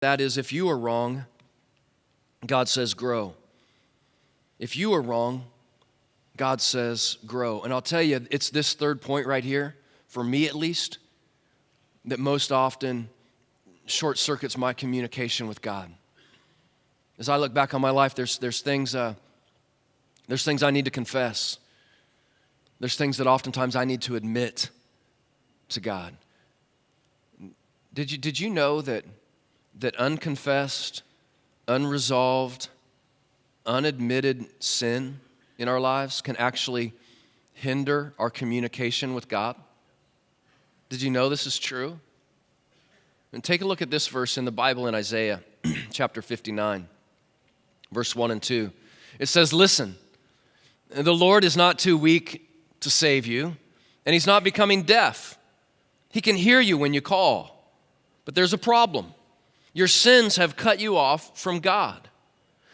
That is, if you are wrong, God says grow. If you are wrong, God says grow. And I'll tell you, it's this third point right here, for me at least, that most often short circuits my communication with God. As I look back on my life, there's things I need to confess. There's things that oftentimes I need to admit to God. Did you know that unconfessed, unresolved, unadmitted sin in our lives can actually hinder our communication with God? Did you know this is true? And take a look at this verse in the Bible in Isaiah chapter 59, verse 1 and 2. It says, "Listen, the Lord is not too weak to save you, and he's not becoming deaf. He can hear you when you call. But there's a problem. Your sins have cut you off from God.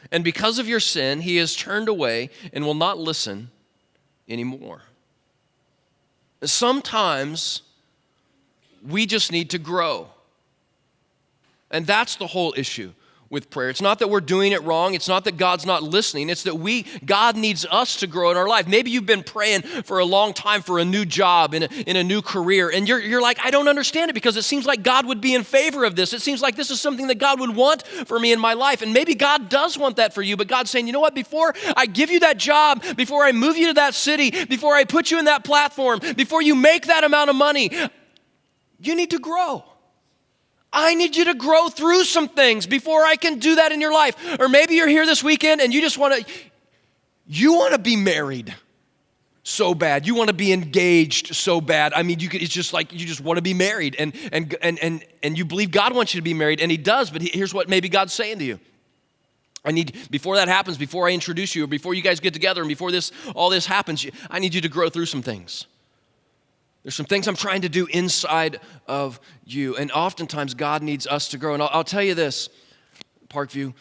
And because of your sin, he has turned away and will not listen anymore." Sometimes we just need to grow. And that's the whole issue with prayer. It's not that we're doing it wrong. It's not that God's not listening. It's that God needs us to grow in our life. Maybe you've been praying for a long time for a new job, in a new career, and you're like, I don't understand it because it seems like God would be in favor of this. It seems like this is something that God would want for me in my life. And maybe God does want that for you, but God's saying, you know what, before I give you that job, before I move you to that city, before I put you in that platform, before you make that amount of money, you need to grow. I need you to grow through some things before I can do that in your life. Or maybe you're here this weekend and you want to be married so bad. You want to be engaged so bad. I mean, it's just like you just want to be married and you believe God wants you to be married, and he does, but here's what maybe God's saying to you. Before that happens, before I introduce you, or before you guys get together, and before all this happens, I need you to grow through some things. There's some things I'm trying to do inside of you. And oftentimes God needs us to grow. And I'll tell you this, Parkview,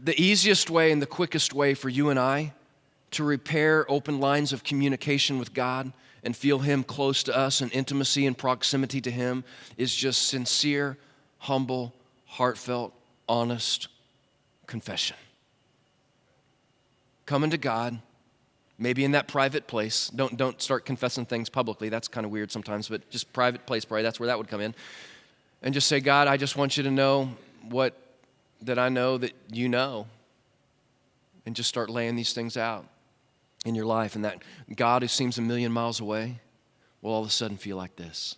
the easiest way and the quickest way for you and I to repair open lines of communication with God and feel him close to us and intimacy and proximity to him is just sincere, humble, heartfelt, honest confession. Coming to God, maybe in that private place. Don't start confessing things publicly. That's kind of weird sometimes, but just private place prayer, that's where that would come in. And just say, God, I just want you to know that I know that you know. And just start laying these things out in your life. And that God who seems a million miles away will all of a sudden feel like this.